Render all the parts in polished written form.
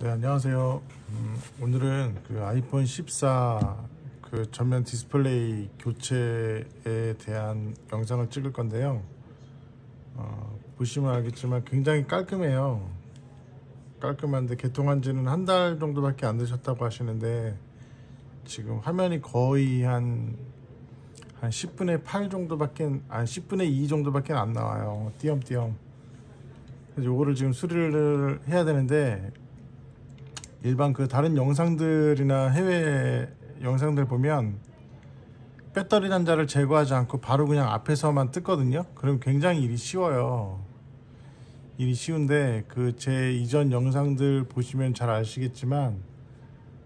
네, 안녕하세요. 오늘은 그 아이폰 14 그 전면 디스플레이 교체에 대한 영상을 찍을 건데요. 보시면 알겠지만 굉장히 깔끔해요. 깔끔한데 개통한 지는 한 달 정도밖에 안 되셨다고 하시는데 지금 화면이 거의 한 10분의 8 정도밖에, 10분의 2 정도밖에 안 나와요. 띄엄띄엄. 그래서 요거를 지금 수리를 해야 되는데, 일반 그 다른 영상들이나 해외 영상들 보면 배터리 단자를 제거하지 않고 바로 그냥 앞에서만 뜯거든요. 그럼 굉장히 일이 쉬워요. 일이 쉬운데 그 제 이전 영상들 보시면 잘 아시겠지만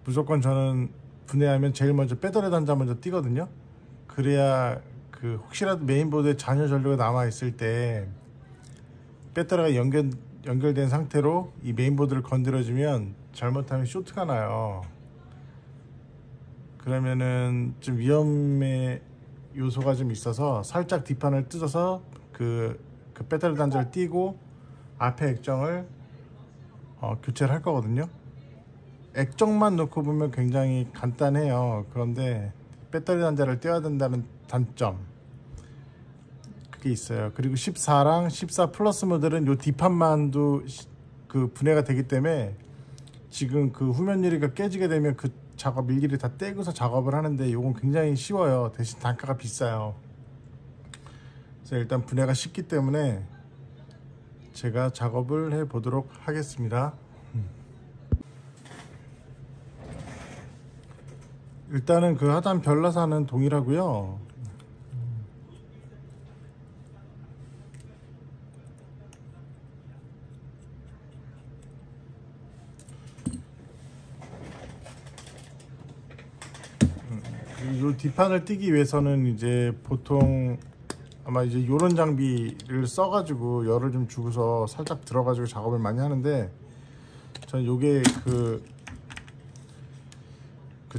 무조건 저는 분해하면 제일 먼저 배터리 단자 먼저 띄거든요. 그래야 그 혹시라도 메인보드에 잔여 전류가 남아 있을 때 배터리가 연결된 상태로 이 메인보드를 건드려주면 잘못하면 쇼트가 나요. 그러면은 좀 위험의 요소가 좀 있어서 살짝 뒷판을 뜯어서 그 배터리 단자를 띄고 앞에 액정을 교체를 할 거거든요. 액정만 놓고 보면 굉장히 간단해요. 그런데 배터리 단자를 떼야 된다는 단점, 그게 있어요. 그리고 14랑 14 플러스 모델은 요 뒷판만도 그 분해가 되기 때문에 지금 그 후면 유리가 깨지게 되면 그 작업 일기를 다 떼고서 작업을 하는데 요건 굉장히 쉬워요. 대신 단가가 비싸요. 그래서 일단 분해가 쉽기 때문에 제가 작업을 해 보도록 하겠습니다. 일단은 그 하단 별라사는 동일하고요. 이 뒷판을 띄기 위해서는 이제 보통 아마 이제 이런 장비를 써가지고 열을 좀 주고서 살짝 들어가지고 작업을 많이 하는데, 저는 요게 그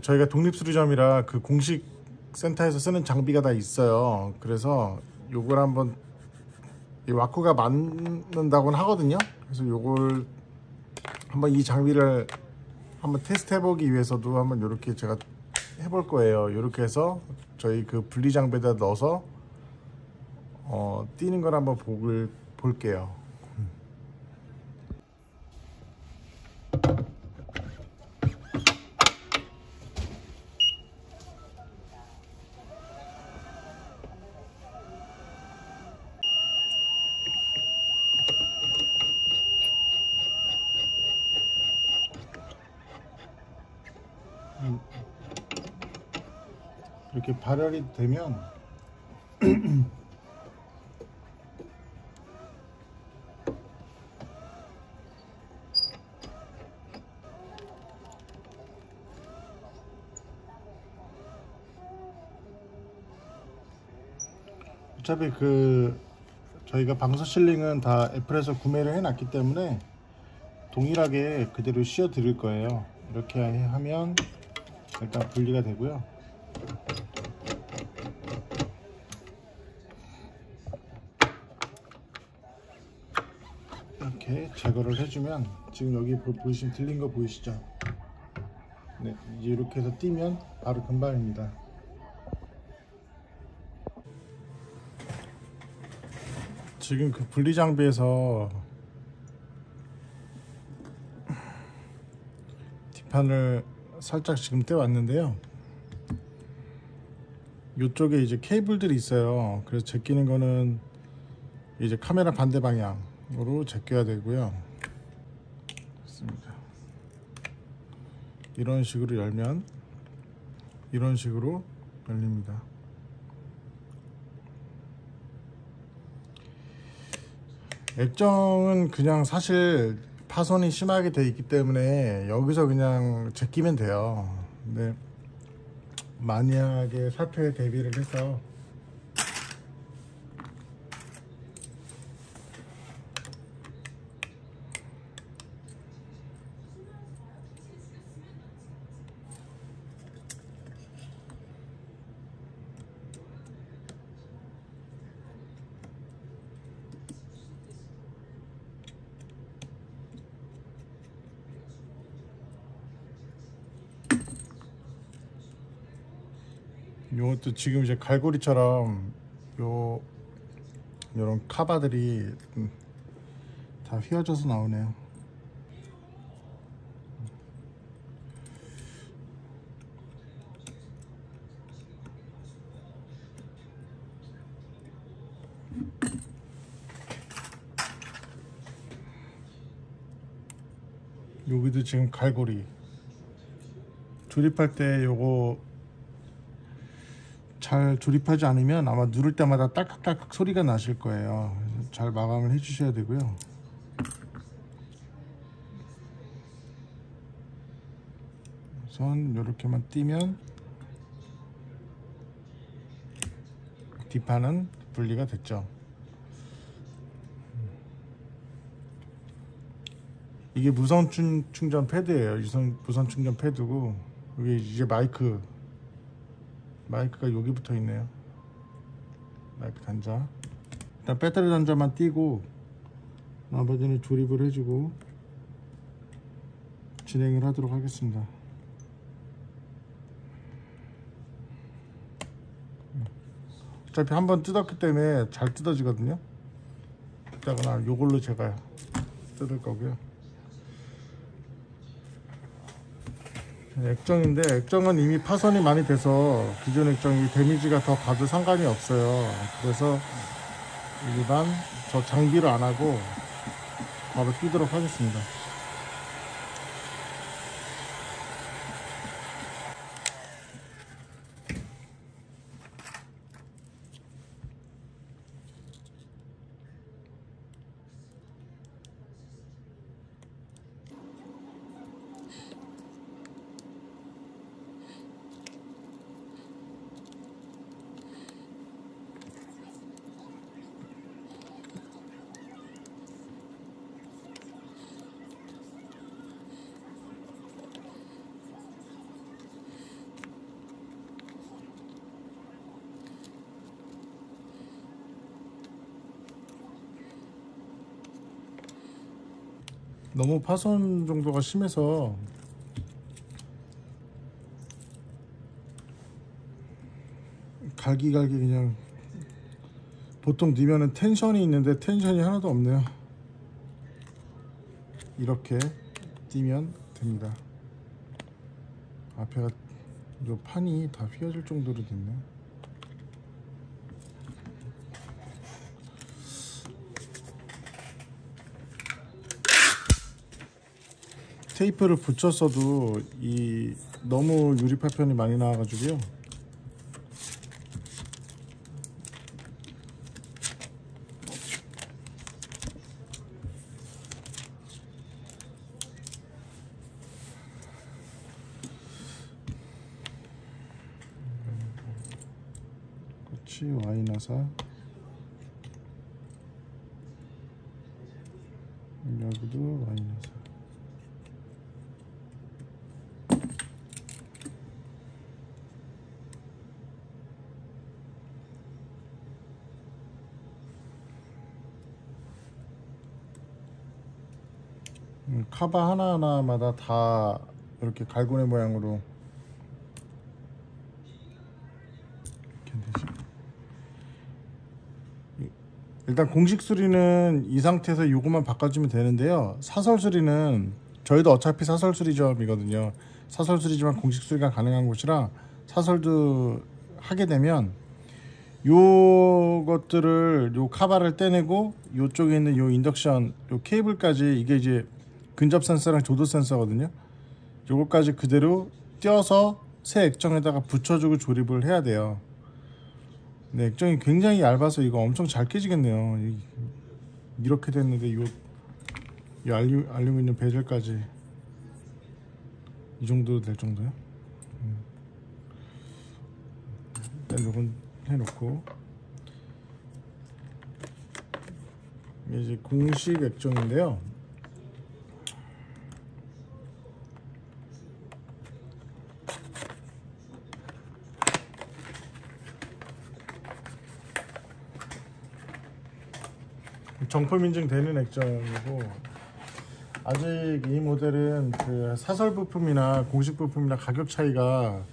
저희가 독립수리점이라 그 공식 센터에서 쓰는 장비가 다 있어요. 그래서 요걸 한번 이 와꾸가 맞는다고는 하거든요. 그래서 요걸 한번 이 장비를 한번 테스트 해보기 위해서도 한번 요렇게 제가 해볼 거예요. 요렇게 해서 저희 그 분리 장비에다 넣어서 띄는 걸 한번 볼게요. 이렇게 발열이 되면 어차피 저희가 방수 실링은 다 애플에서 구매를 해놨기 때문에 동일하게 그대로 씌워 드릴 거예요. 이렇게 하면 일단 분리가 되고요. 이렇게 제거를 해주면 지금 여기 보이시면 들린 거 보이시죠? 네, 이제 이렇게 해서 띄면 바로 금방입니다. 지금 그 분리 장비에서 뒷판을 살짝 지금 떼왔는데요. 이쪽에 이제 케이블들이 있어요. 그래서 제끼는 거는 이제 카메라 반대 방향으로 제껴야 되고요. 좋습니다. 이런 식으로 열면 이런 식으로 열립니다. 액정은 그냥 사실 파손이 심하게 돼 있기 때문에 여기서 그냥 제끼면 돼요. 근데 만약에 사태에 대비를 해서 요것도 지금 이제 갈고리처럼 요런 카바들이 다 휘어져서 나오네요. 여기도 지금 갈고리 조립할 때 요거 잘 조립하지 않으면 아마 누를 때마다 딸깍딸깍 소리가 나실 거예요. 잘 마감을 해 주셔야 되고요. 우선 이렇게만 띄면 뒷판은 분리가 됐죠. 이게 무선 충전 패드예요. 무선 충전 패드고, 이게 이제 마이크가 여기 붙어 있네요. 마이크 단자. 일단 배터리 단자만 띄고 나머지는 조립을 해주고 진행을 하도록 하겠습니다. 어차피 한번 뜯었기 때문에 잘 뜯어지거든요. 이따가 요걸로 제가 뜯을 거고요. 액정인데, 액정은 이미 파손이 많이 돼서 기존 액정이 데미지가 더 가도 상관이 없어요. 그래서 일반 저 장비를 안 하고 바로 끼도록 하겠습니다. 너무 파손 정도가 심해서 갈기 그냥 보통 넣으면은 텐션이 있는데 텐션이 하나도 없네요. 이렇게 띄면 됩니다. 앞에가 요 판이 다 휘어질 정도로 됐네. 테이프를 붙였어도 너무 유리 파편이 많이 나와가지고요. 끝이 Y나사, 여기도 Y나사. 카바 하나하나마다 다 이렇게 갈고리 모양으로 이렇게 되죠. 일단 공식 수리는 이 상태에서 요것만 바꿔주면 되는데요. 사설 수리는 저희도 어차피 사설 수리점이거든요. 사설 수리지만 공식 수리가 가능한 곳이라 사설도 하게 되면 요것들을 요 카바를 떼내고 요쪽에 있는 요 인덕션 요 케이블까지, 이게 이제 근접 센서랑 조도 센서거든요. 요거까지 그대로 띄어서 새 액정에다가 붙여주고 조립을 해야 돼요. 근데 액정이 굉장히 얇아서 이거 엄청 잘 깨지겠네요. 이렇게 됐는데 이 알루미늄 베젤까지 이 정도 될 정도요. 일단 요건 해놓고, 이게 이제 공식 액정인데요. 정품 인증되는 액정이고, 아직 이 모델은 그 사설 부품이나 공식 부품이나 가격 차이가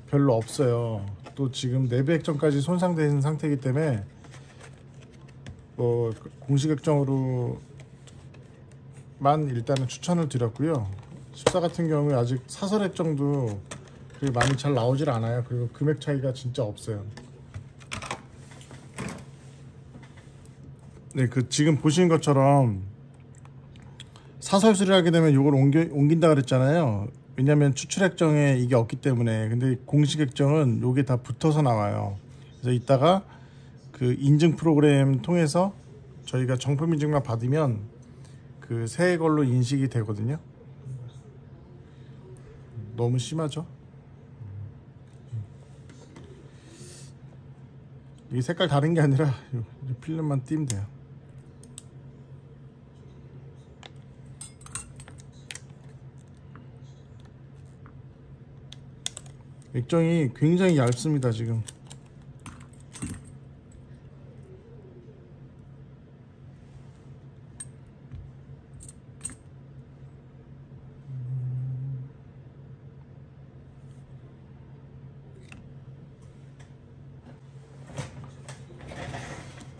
별로 없어요. 또 지금 내부 액정까지 손상된 상태이기 때문에 뭐 공식 액정으로만 일단은 추천을 드렸고요. 14 같은 경우에 아직 사설 액정도 그렇게 많이 잘 나오질 않아요. 그리고 금액 차이가 진짜 없어요. 네, 그 지금 보시는 것처럼 사설 수리를 하게 되면 이걸 옮긴다 그랬잖아요. 왜냐면 추출 액정에 이게 없기 때문에. 근데 공식 액정은 요게 다 붙어서 나와요. 그래서 이따가 그 인증 프로그램 통해서 저희가 정품 인증만 받으면 그 새 걸로 인식이 되거든요. 너무 심하죠? 이 색깔 다른 게 아니라 이 필름만 띄면 돼요. 액정이 굉장히 얇습니다. 지금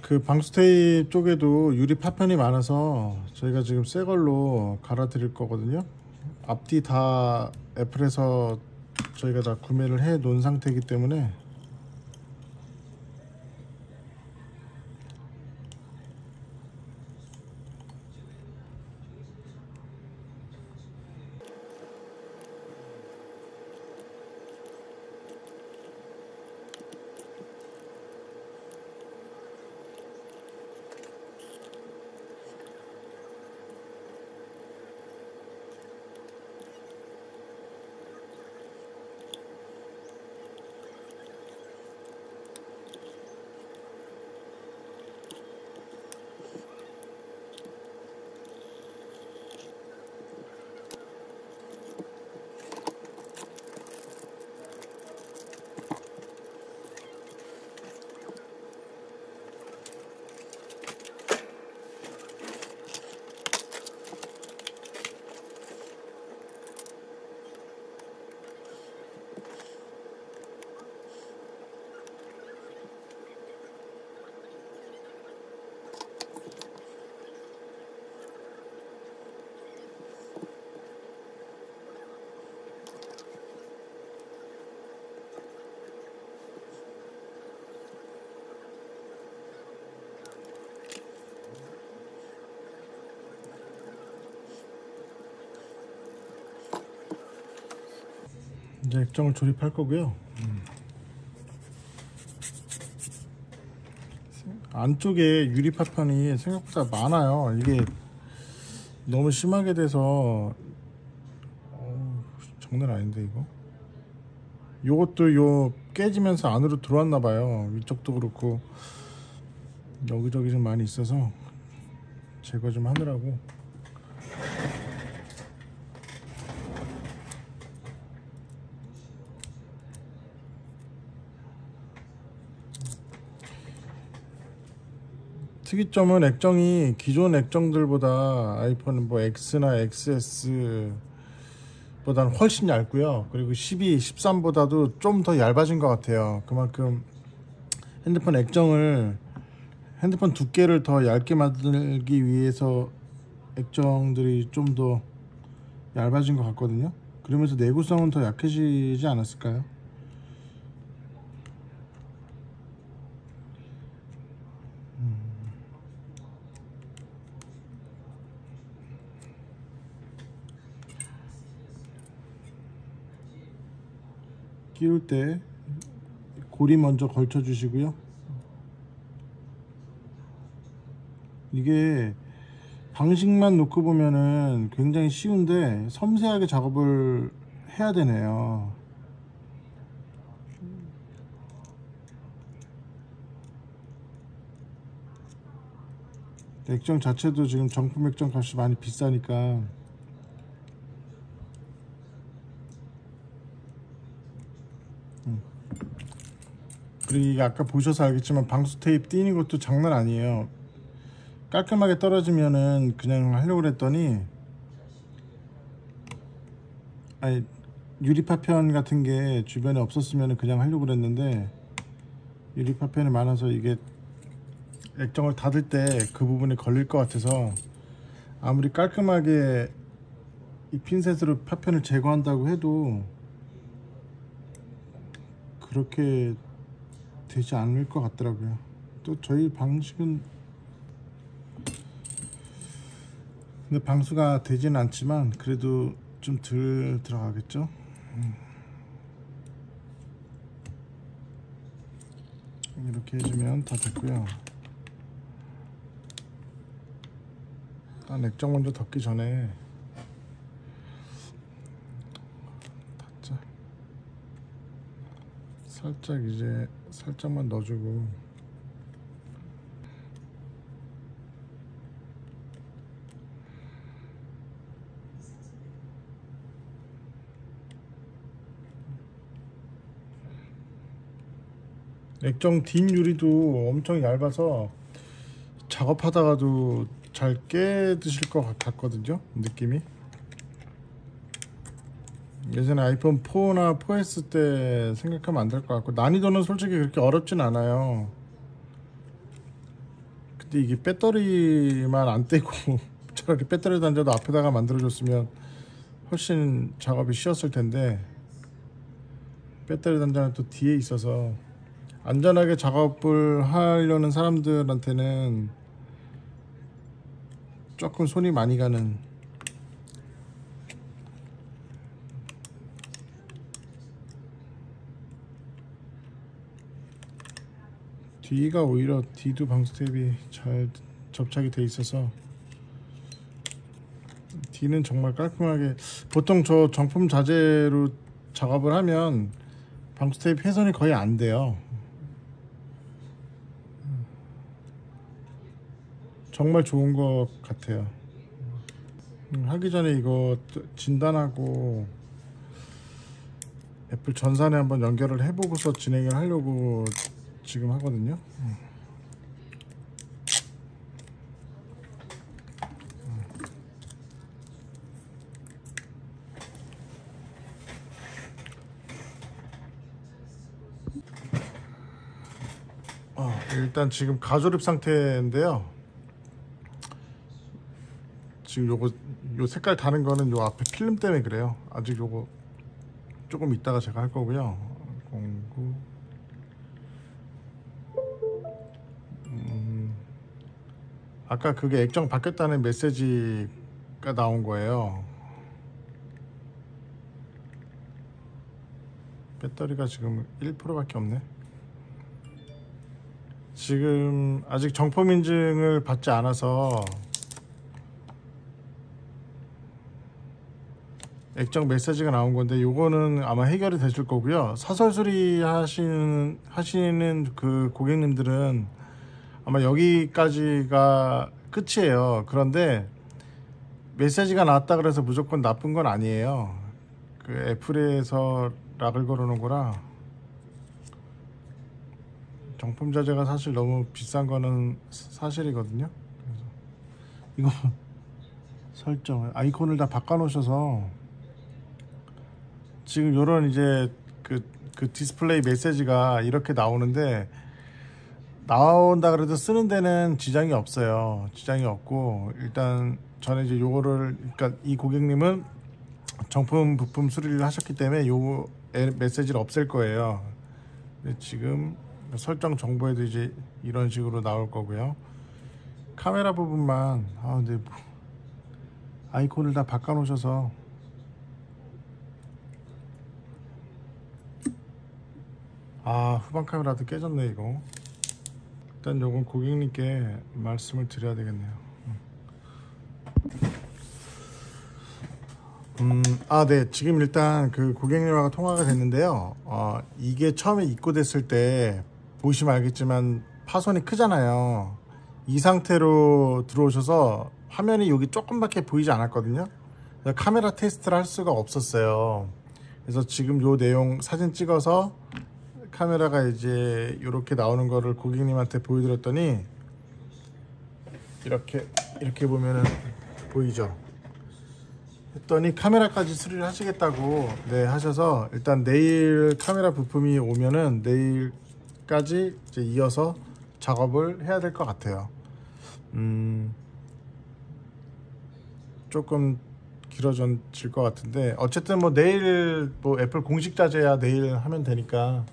그 방수 테이프 쪽에도 유리 파편이 많아서 저희가 지금 새 걸로 갈아 드릴 거거든요. 앞뒤 다 애플에서 저희가 다 구매를 해 놓은 상태이기 때문에 이제 액정을 조립할 거고요. 안쪽에 유리 파편이 생각보다 많아요. 이게 너무 심하게 돼서 장난 아닌데 이거. 요것도 요 깨지면서 안으로 들어왔나 봐요. 위쪽도 그렇고 여기저기 좀 많이 있어서 제거 좀 하느라고. 특이점은 액정이 기존 액정들보다 아이폰 뭐 X나 XS 보다는 훨씬 얇고요. 그리고 12, 13보다도 좀 더 얇아진 것 같아요. 그만큼 핸드폰 액정을 핸드폰 두께를 더 얇게 만들기 위해서 액정들이 좀 더 얇아진 것 같거든요. 그러면서 내구성은 더 약해지지 않았을까요? 끼울 때 고리 먼저 걸쳐 주시고요. 이게 방식만 놓고 보면은 굉장히 쉬운데 섬세하게 작업을 해야 되네요. 액정 자체도 지금 정품 액정 값이 많이 비싸니까 그리고 이게 아까 보셔서 알겠지만 방수 테이프 띄는 것도 장난 아니에요. 깔끔하게 떨어지면은 그냥 하려고 그랬더니 아니 유리 파편 같은 게 주변에 없었으면 그냥 하려고 그랬는데 유리 파편이 많아서 이게 액정을 닫을 때 그 부분에 걸릴 것 같아서 아무리 깔끔하게 이 핀셋으로 파편을 제거한다고 해도 그렇게 되지 않을 것 같더라고요. 또 저희 방식은 근데 방수가 되지는 않지만 그래도 좀 덜 들어가겠죠. 이렇게 해주면 다 됐고요. 일단 액정 먼저 덮기 전에 닫자. 살짝 이제 살짝만 넣어주고 액정 뒷 유리도 엄청 얇아서 작업하다가도 잘 깨드실 것 같거든요. 느낌이 예전에 아이폰 4나 4S 때 생각하면 안 될 것 같고 난이도는 솔직히 그렇게 어렵진 않아요. 근데 이게 배터리만 안 떼고 차라리 배터리 단자도 앞에다가 만들어줬으면 훨씬 작업이 쉬웠을 텐데 배터리 단자는 또 뒤에 있어서 안전하게 작업을 하려는 사람들한테는 조금 손이 많이 가는 뒤가 오히려 뒤도 방수 테이프가 잘 접착이 돼 있어서 뒤는 정말 깔끔하게 보통 저 정품 자재로 작업을 하면 방수 테이프 훼손이 거의 안 돼요. 정말 좋은 것 같아요. 하기 전에 이거 진단하고 애플 전산에 한번 연결을 해보고서 진행을 하려고 지금 하거든요. 일단 지금 가조립 상태인데요. 지금 요 색깔 다른 거는 요 앞에 필름 때문에 그래요. 아직 요거 조금 이따가 제가 할 거고요. 09 아까 그게 액정 바뀌었다는 메시지가 나온 거예요. 배터리가 지금 1%밖에 없네. 지금 아직 정품 인증을 받지 않아서 액정 메시지가 나온 건데 요거는 아마 해결이 되실 거고요. 사설 수리 하시는 그 고객님들은 아마 여기까지가 끝이에요. 그런데 메시지가 나왔다 그래서 무조건 나쁜 건 아니에요. 그 애플에서 락을 걸어놓은 거라 정품 자재가 사실 너무 비싼 거는 사실이거든요. 그래서 이거 설정 아이콘을 다 바꿔 놓으셔서 지금 요런 이제 그 디스플레이 메시지가 이렇게 나오는데 나온다 그래도 쓰는 데는 지장이 없어요. 지장이 없고 일단 저는 이제 요거를 그러니까 이 고객님은 정품 부품 수리를 하셨기 때문에 요 메시지를 없앨 거예요. 근데 지금 설정 정보에도 이제 이런 식으로 나올 거고요. 카메라 부분만 근데 아이콘을 다 바꿔 놓으셔서 후방 카메라도 깨졌네 이거. 일단 요건 고객님께 말씀을 드려야 되겠네요. 네. 지금 일단 그 고객님하고 통화가 됐는데요. 이게 처음에 입고됐을 때 보시면 알겠지만 파손이 크잖아요. 이 상태로 들어오셔서 화면이 여기 조금밖에 보이지 않았거든요. 그래서 카메라 테스트를 할 수가 없었어요. 그래서 지금 요 내용 사진 찍어서 카메라가 이제 이렇게 나오는 거를 고객님한테 보여드렸더니 이렇게 보면은 보이죠. 했더니 카메라까지 수리를 하시겠다고 네 하셔서, 일단 내일 카메라 부품이 오면은 내일까지 이제 이어서 작업을 해야 될 것 같아요. 조금 길어질 것 같은데, 어쨌든 뭐 내일 뭐 애플 공식 자재야 내일 하면 되니까,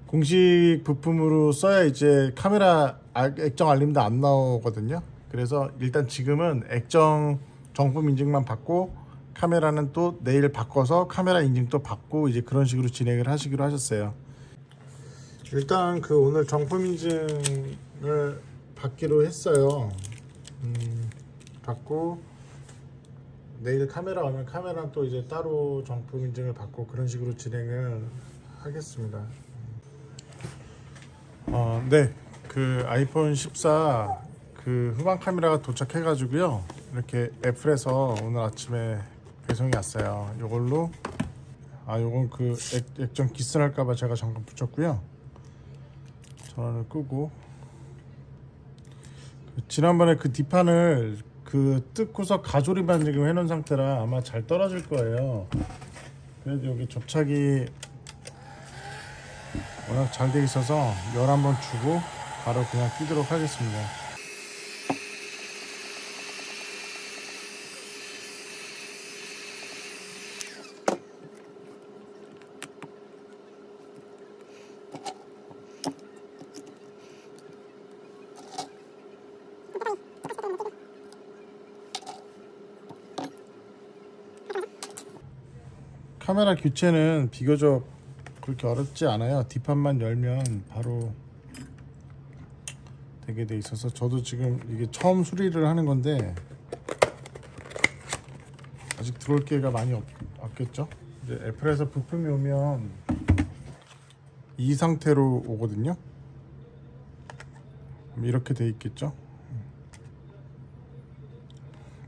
공식 부품으로 써야 이제 카메라 액정 알림도 안 나오거든요. 그래서 일단 지금은 액정 정품 인증만 받고, 카메라는 또 내일 바꿔서 카메라 인증 또 받고, 이제 그런 식으로 진행을 하시기로 하셨어요. 일단 그 오늘 정품 인증을 받기로 했어요. 받고 내일 카메라 오면 카메라는 또 이제 따로 정품 인증을 받고, 그런 식으로 진행을 하겠습니다. 네, 그 아이폰 14 그 후방 카메라가 도착해 가지고요, 이렇게 애플에서 오늘 아침에 배송이 왔어요. 요걸로 요건 그 액정 기스날까봐 제가 잠깐 붙였고요. 전원을 끄고, 지난번에 그 뒷판을 그 뜯고서 가조리만 지금 해놓은 상태라 아마 잘 떨어질 거예요. 그래도 여기 접착이 워낙 잘 돼 있어서 열 한번 주고 바로 그냥 끼도록 하겠습니다. 카메라 교체는 비교적 그렇게 어렵지 않아요. 뒷판만 열면 바로 되게 돼 있어서, 저도 지금 이게 처음 수리를 하는 건데 아직 들어올 기회가 많이 없겠죠. 이제 애플에서 부품이 오면 이 상태로 오거든요. 이렇게 돼 있겠죠.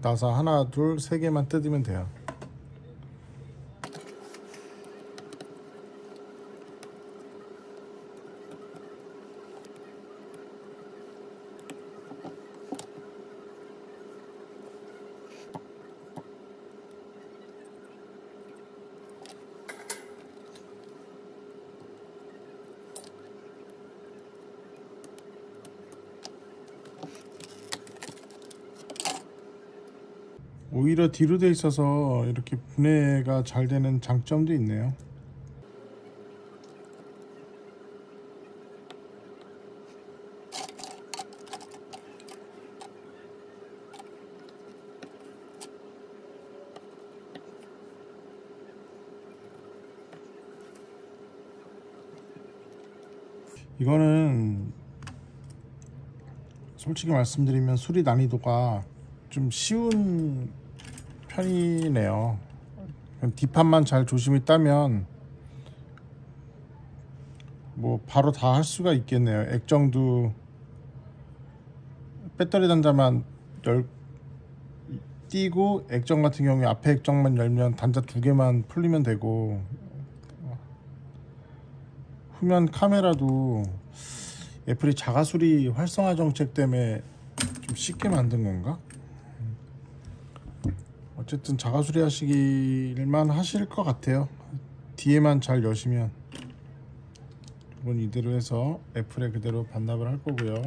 나사 하나 둘 세 개만 뜯으면 돼요. 오히려 뒤로 돼 있어서 이렇게 분해가 잘 되는 장점도 있네요. 이거는 솔직히 말씀드리면 수리 난이도가 좀 쉬운 편이네요. 뒷판만 잘 조심히 따면 뭐 바로 다 할 수가 있겠네요. 액정도 배터리 단자만 띄고, 액정 같은 경우에 앞에 액정만 열면 단자 2개만 풀리면 되고, 후면 카메라도 애플이 자가수리 활성화 정책 때문에 좀 쉽게 만든 건가? 어쨌든 자가수리 하시길만 하실 것 같아요. 뒤에만 잘 여시면. 이건 이대로 해서 애플에 그대로 반납을 할 거고요.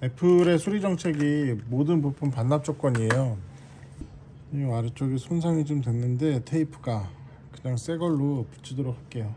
애플의 수리 정책이 모든 부품 반납 조건이에요. 이 아래쪽에 손상이 좀 됐는데 테이프가 그냥 새 걸로 붙이도록 할게요.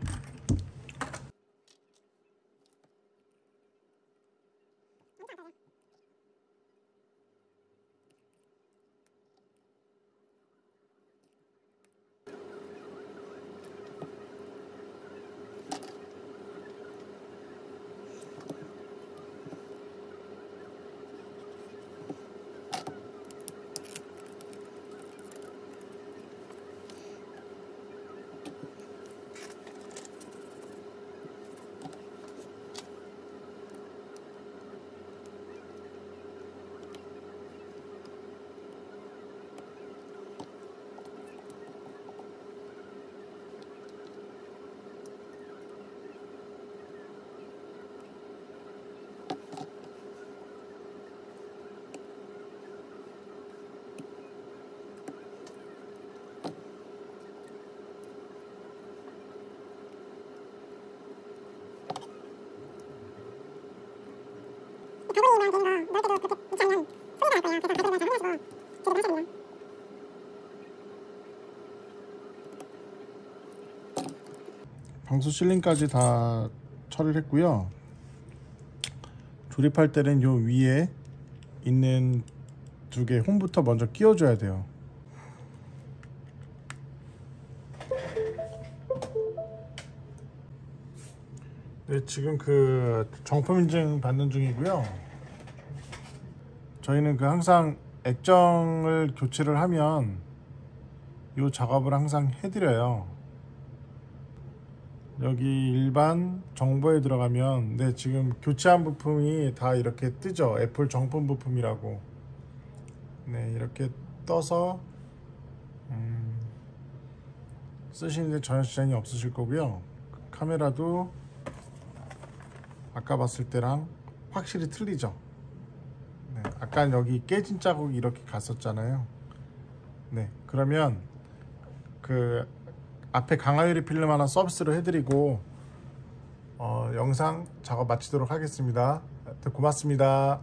방수 실링까지 다 처리를 했고요. 조립할 때는 요 위에 있는 두 개 홈부터 먼저 끼워줘야 돼요. 네, 지금 그 정품 인증 받는 중이고요. 저희는 그 항상 액정을 교체를 하면 이 작업을 항상 해드려요. 여기 일반 정보에 들어가면 네, 지금 교체한 부품이 다 이렇게 뜨죠. 애플 정품 부품이라고. 네, 이렇게 떠서 쓰시는데 전혀 지장이 없으실 거고요. 카메라도 아까 봤을 때랑 확실히 틀리죠. 네, 아까 여기 깨진 자국이 이렇게 갔었잖아요. 네, 그러면 그 앞에 강화유리 필름 하나 서비스로 해드리고 영상 작업 마치도록 하겠습니다. 고맙습니다.